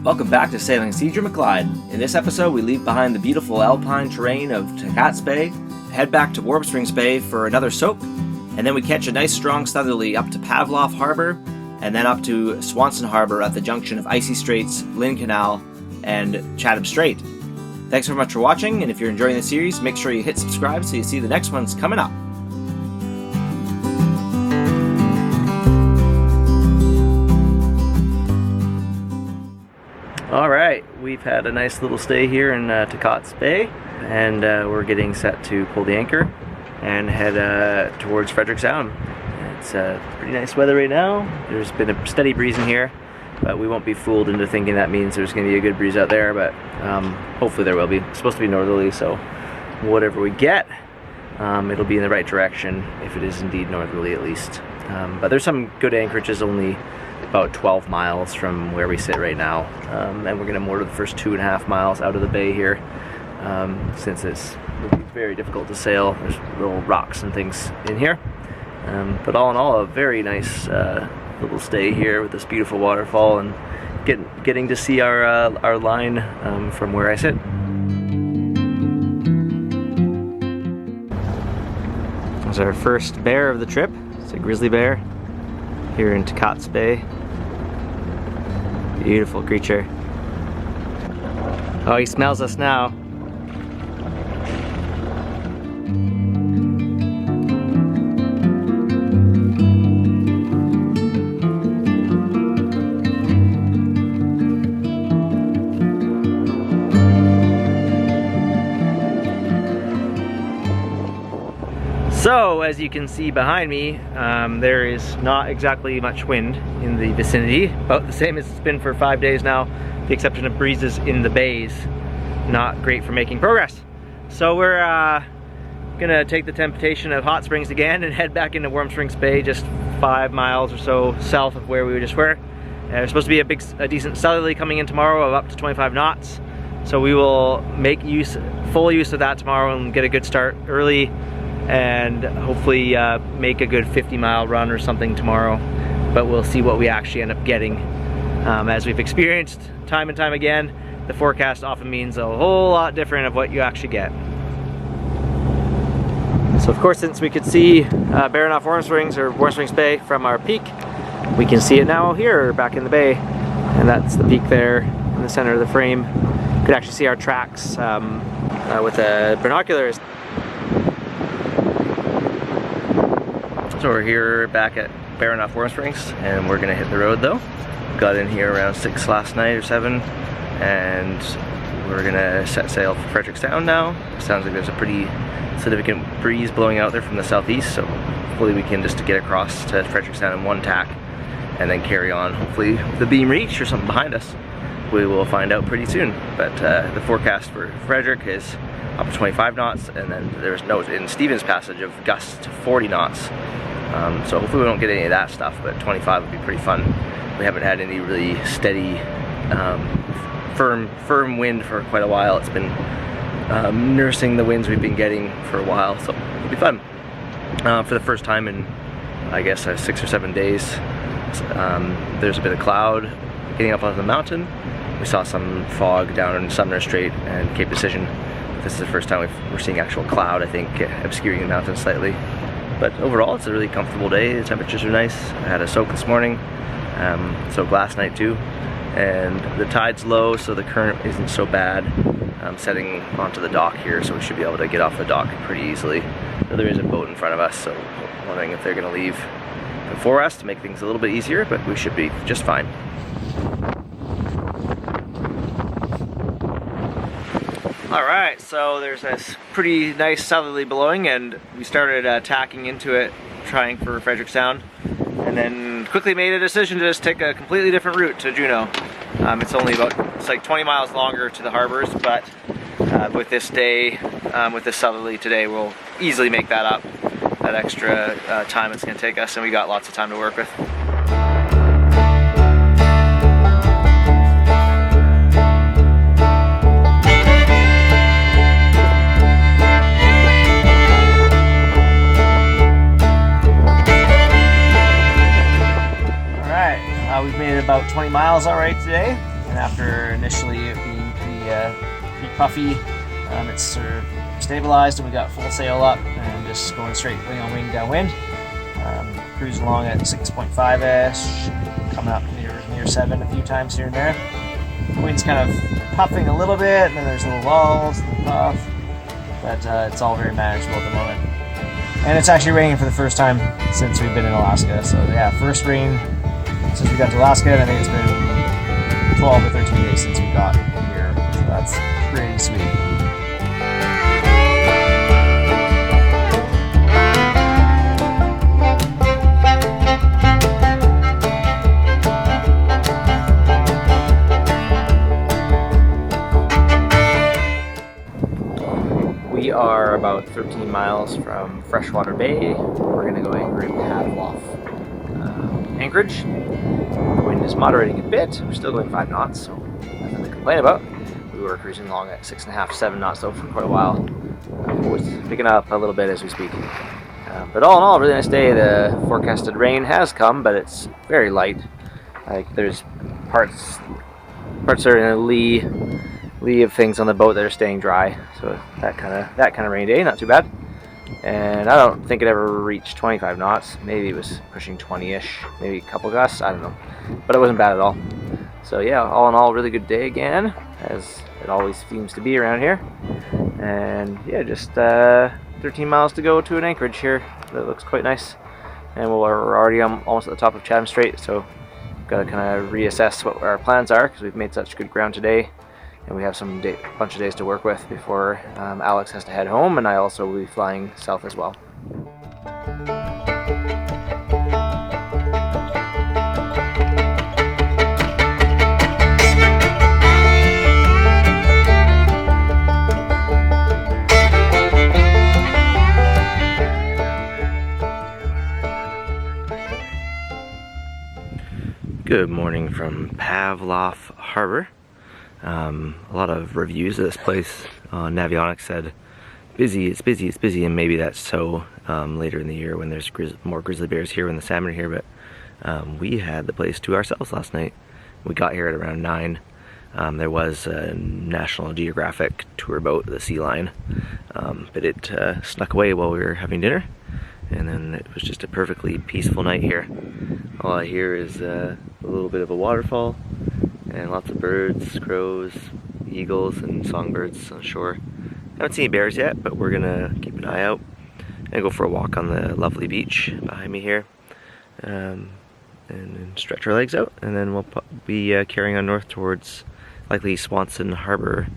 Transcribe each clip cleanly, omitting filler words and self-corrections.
Welcome back to Sailing Cedar McLeod. In this episode, we leave behind the beautiful alpine terrain of Takatz Bay, head back to Warm Springs Bay for another soak, and then we catch a nice strong southerly up to Pavlov Harbor, and then up to Swanson Harbor at the junction of Icy Straits, Lynn Canal, and Chatham Strait. Thanks very much for watching, and if you're enjoying the series, make sure you hit subscribe so you see the next ones coming up. Alright, we've had a nice little stay here in Takatz Bay, and we're getting set to pull the anchor and head towards Fredrick Sound. It's pretty nice weather right now. There's been a steady breeze in here, but we won't be fooled into thinking that means there's going to be a good breeze out there, but hopefully there will be. It's supposed to be northerly, so whatever we get, it'll be in the right direction, if it is indeed northerly at least. But there's some good anchorages only about 12 miles from where we sit right now, and we're going to moor the first 2.5 miles out of the bay here, since it's very difficult to sail. There's little rocks and things in here, but all in all, a very nice little stay here with this beautiful waterfall and getting to see our line from where I sit. There's our first bear of the trip. It's a grizzly bear here in Takatz Bay. Beautiful creature. Oh, he smells us now. So, as you can see behind me, there is not exactly much wind in the vicinity, about the same as it's been for 5 days now, with the exception of breezes in the bays. Not great for making progress. So we're gonna take the temptation of hot springs again and head back into Warm Springs Bay, just 5 miles or so south of where we just were. There's supposed to be a decent southerly coming in tomorrow of up to 25 knots. So we will make full use of that tomorrow and get a good start early, and hopefully make a good 50-mile run or something tomorrow. But we'll see what we actually end up getting. As we've experienced time and time again, the forecast often means a whole lot different of what you actually get. So of course, since we could see Baranoff Warm Springs or Warm Springs Bay from our peak, we can see it now here back in the bay, and that's the peak there in the center of the frame. You could actually see our tracks with the binoculars. So we're here back at Baranoff Warm Springs, and we're gonna hit the road though. Got in here around 6 last night or 7, and we're gonna set sail for Fredrick Sound now. Sounds like there's a pretty significant breeze blowing out there from the southeast, so hopefully we can just get across to Fredrick Sound in one tack and then carry on, hopefully with the beam reach or something behind us. We will find out pretty soon, but the forecast for Frederick is up to 25 knots, and then there's note in Stevens Passage of gusts to 40 knots. So hopefully we don't get any of that stuff, but 25 would be pretty fun. We haven't had any really steady, firm wind for quite a while. It's been nursing the winds we've been getting for a while, so it'll be fun. For the first time in, I guess, 6 or 7 days, there's a bit of cloud getting up on the mountain. We saw some fog down in Sumner Strait and Cape Decision. This is the first time we're seeing actual cloud, I think, obscuring the mountain slightly. But overall, it's a really comfortable day. The temperatures are nice. I had a soak this morning, soaked last night too. And the tide's low, so the current isn't so bad. I'm setting onto the dock here, so we should be able to get off the dock pretty easily. There is a boat in front of us, so I'm wondering if they're gonna leave before us to make things a little bit easier, but we should be just fine. Alright, so there's this pretty nice southerly blowing, and we started tacking into it, trying for Fredrick Sound, and then quickly made a decision to just take a completely different route to Juneau. It's like 20 miles longer to the harbors, but with this day, with this southerly today, we'll easily make that up, that extra time it's going to take us, and we got lots of time to work with. We've made about 20 miles already today. and after initially it being pretty puffy, it's sort of stabilized and we got full sail up and just going straight wing on wing downwind. Cruising along at 6.5ish, coming up near 7 a few times here and there. The wind's kind of puffing a little bit, and then there's little lulls and puff, but it's all very manageable at the moment. And it's actually raining for the first time since we've been in Alaska. So yeah, first rain since we got to Alaska, and I think it's been 12 or 13 days since we got here. So that's pretty sweet. We are about 13 miles from Freshwater Bay. We're going to go anchor in Pavlov anchorage. The wind is moderating a bit. We're still going 5 knots, so nothing to complain about. We were cruising along at 6.5, 7 knots though for quite a while. It's picking up a little bit as we speak. But all in all, really nice day. The forecasted rain has come, but it's very light. Like there's parts are in a lee of things on the boat that are staying dry, so that kind of rainy day, not too bad. And I don't think it ever reached 25 knots. Maybe it was pushing 20-ish, maybe a couple gusts, I don't know, but it wasn't bad at all. So yeah, all in all, really good day again, as it always seems to be around here. And yeah, just 13 miles to go to an anchorage here that looks quite nice, and we're already almost at the top of Chatham Strait, so we've got to kind of reassess what our plans are, because we've made such good ground today. And we have some bunch of days to work with before Alex has to head home, and I also will be flying south as well. Good morning from Pavlov Harbor. A lot of reviews of this place on Navionics said it's busy, and maybe that's so later in the year when there's more grizzly bears here when the salmon are here, but we had the place to ourselves last night. We got here at around 9. There was a National Geographic tour boat, the Sea Lion, but it snuck away while we were having dinner, and then it was just a perfectly peaceful night here. All I hear is a little bit of a waterfall, and lots of birds, crows, eagles, and songbirds on shore. I haven't seen any bears yet, but we're gonna keep an eye out and go for a walk on the lovely beach behind me here, and stretch our legs out, and then we'll be carrying on north towards likely Swanson Harbor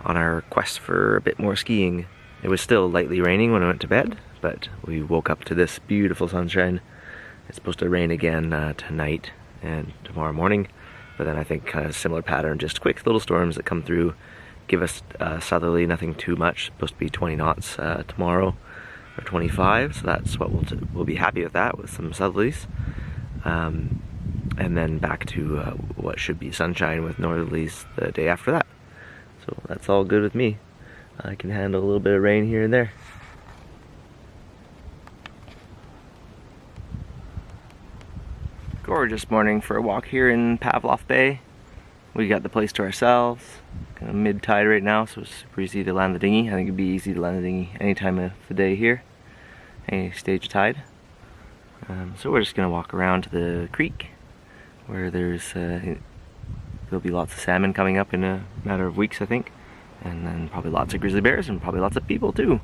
on our quest for a bit more skiing. It was still lightly raining when I went to bed, but we woke up to this beautiful sunshine. It's supposed to rain again tonight and tomorrow morning. But then I think kind of similar pattern, just quick little storms that come through, give us southerly, nothing too much. Supposed to be 20 knots tomorrow, or 25. So that's what we'll be happy with that, with some southerlies, and then back to what should be sunshine with northerlies the day after that. So that's all good with me. I can handle a little bit of rain here and there. Gorgeous morning for a walk here in Pavlov Bay. We got the place to ourselves, kind of mid-tide right now, so it's super easy to land the dinghy. I think it'd be easy to land the dinghy any time of the day here, any stage of tide. So we're just gonna walk around to the creek, where there'll be lots of salmon coming up in a matter of weeks, I think, and then probably lots of grizzly bears and probably lots of people too.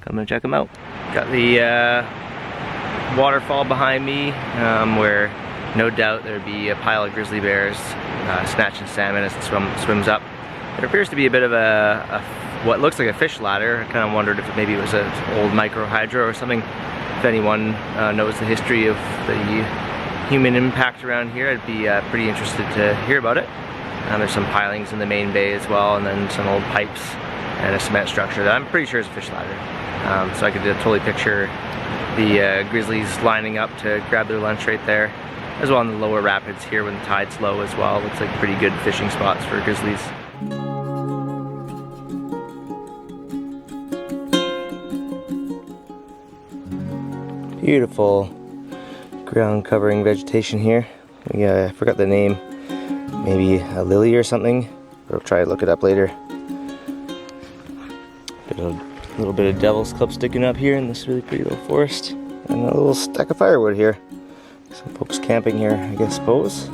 Come and check them out. Got the waterfall behind me, where no doubt there'd be a pile of grizzly bears snatching salmon as it swims up. There appears to be a bit of what looks like a fish ladder. I kind of wondered if maybe it was an old micro hydro or something. If anyone knows the history of the human impact around here, I'd be pretty interested to hear about it. There's some pilings in the main bay as well, and then some old pipes and a cement structure that I'm pretty sure is a fish ladder. So I could totally picture the grizzlies lining up to grab their lunch right there, as well in the lower rapids here when the tide's low as well. Looks like pretty good fishing spots for grizzlies. Beautiful ground covering vegetation here. I forgot the name. maybe a lily or something. We'll try to look it up later. A little bit of devil's club sticking up here in this really pretty little forest. And a little stack of firewood here. Some folks camping here, I suppose.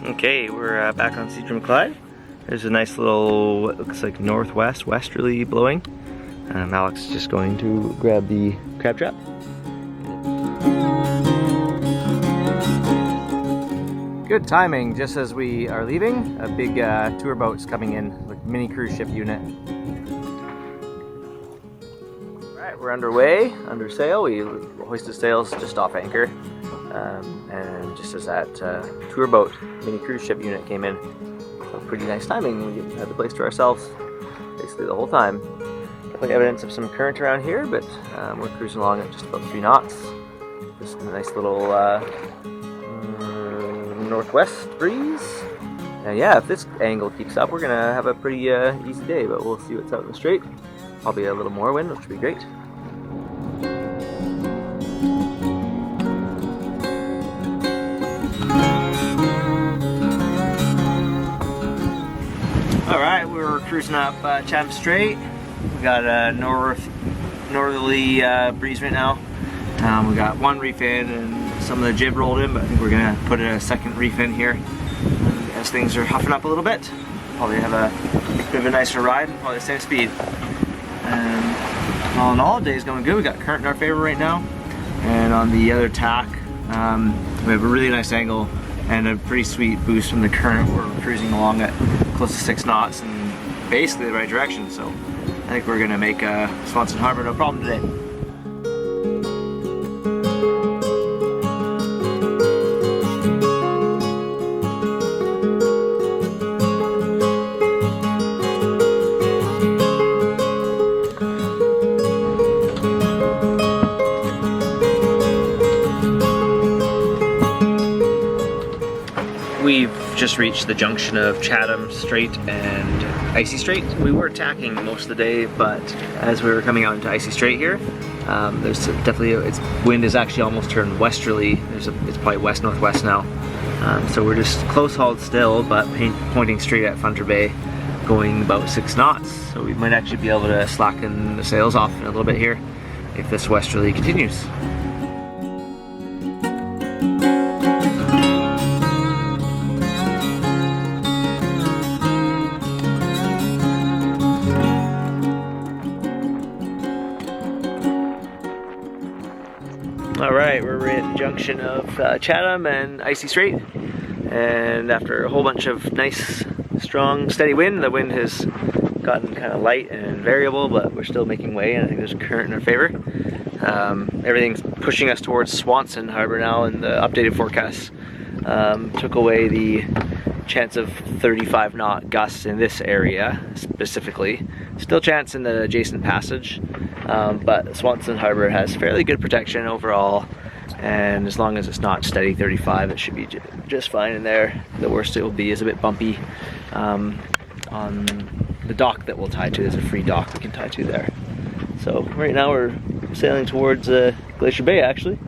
Okay, we're back on Seadrum Clyde. There's a nice little, what looks like northwest, westerly blowing. Alex is just going to grab the crab trap. Good timing, just as we are leaving, a big tour boat's coming in, like mini cruise ship unit. Alright, we're underway, under sail. We hoisted sails just off anchor. And just as that tour boat, mini cruise ship unit came in, so pretty nice timing. We had the place to ourselves basically the whole time. Definitely evidence of some current around here, but we're cruising along at just about 3 knots. Just a nice little northwest breeze. And yeah, if this angle keeps up, we're gonna have a pretty easy day, but we'll see what's out in the strait. Probably a little more wind, which will be great. Alright, we're cruising up Chatham Strait. We got a northerly breeze right now. We got one reef in and some of the jib rolled in, but I think we're gonna put a second reef in here as things are huffing up a little bit. Probably have a bit of a nicer ride, probably the same speed. And all in all, day's going good. We got current in our favor right now, and on the other tack, we have a really nice angle and a pretty sweet boost from the current. We're cruising along at close to 6 knots and basically the right direction. So I think we're gonna make Swanson Harbor no problem today. We've just reached the junction of Chatham Strait and Icy Strait. We were tacking most of the day, but as we were coming out into Icy Strait here, there's definitely, its wind is actually almost turned westerly. It's probably west-northwest now. So we're just close hauled still, but pointing straight at Fredrick Bay, going about 6 knots. So we might actually be able to slacken the sails off in a little bit here if this westerly continues. Alright, we're at the junction of Chatham and Icy Strait, and after a whole bunch of nice, strong, steady wind, the wind has gotten kind of light and variable, but we're still making way, and I think there's a current in our favor. Everything's pushing us towards Swanson Harbor now, and the updated forecast took away the chance of 35 knot gusts in this area specifically. Still chance in the adjacent passage, but Swanson Harbor has fairly good protection overall, and as long as it's not steady 35, it should be just fine in there. The worst it will be is a bit bumpy on the dock that we'll tie to. There's a free dock we can tie to there. So right now we're sailing towards Glacier Bay actually.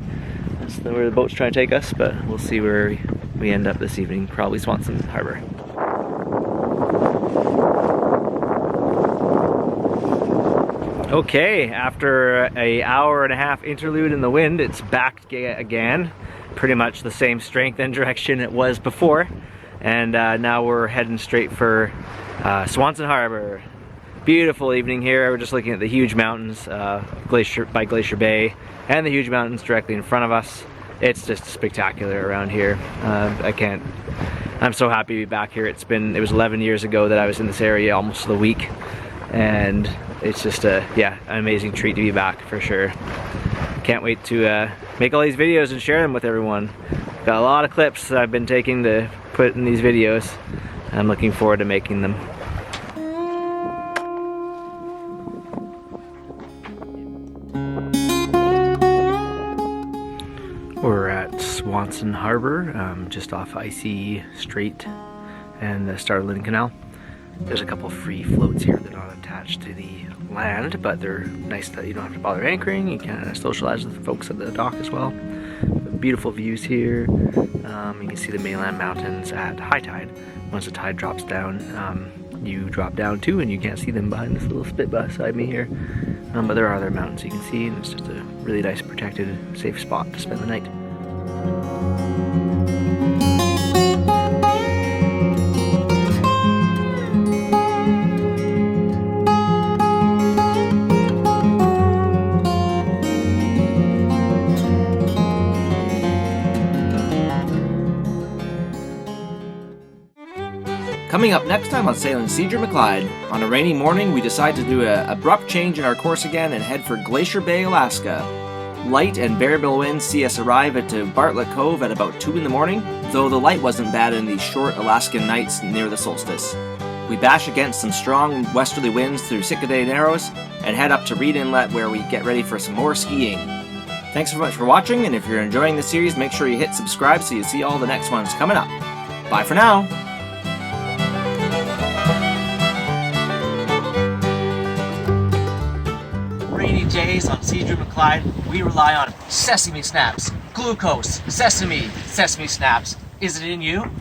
That's where the boat's trying to take us, but we'll see where we end up this evening, probably Swanson Harbor. Okay, after an hour-and-a-half interlude in the wind, it's back again. Pretty much the same strength and direction it was before. And now we're heading straight for Swanson Harbor. Beautiful evening here. We're just looking at the huge mountains by Glacier Bay and the huge mountains directly in front of us. It's just spectacular around here. I'm so happy to be back here. It was 11 years ago that I was in this area, almost a week. And it's just an amazing treat to be back for sure. Can't wait to make all these videos and share them with everyone. Got a lot of clips that I've been taking to put in these videos. I'm looking forward to making them. We're at Swanson Harbor, just off Icy Strait and the start of Lynn Canal. There's a couple free floats here that aren't attached to the land, but they're nice that you don't have to bother anchoring. You can socialize with the folks at the dock as well. beautiful views here. You can see the mainland mountains at high tide. Once the tide drops down, you drop down too, and you can't see them behind this little spit beside me here. But there are other mountains you can see, and it's just a really nice, protected, safe spot to spend the night. Coming up next time on Sailing Seadrift-McClyde, on a rainy morning we decide to do an abrupt change in our course again and head for Glacier Bay, Alaska. Light and variable winds see us arrive at Bartlett Cove at about 2 in the morning, though the light wasn't bad in these short Alaskan nights near the solstice. We bash against some strong westerly winds through Sitka Day Narrows and head up to Reed Inlet where we get ready for some more skiing. Thanks so much for watching, and if you're enjoying the series, make sure you hit subscribe so you see all the next ones coming up. Bye for now! Rainy days on Seadrift-McClyde, we rely on sesame snaps, glucose, sesame snaps. Is it in you?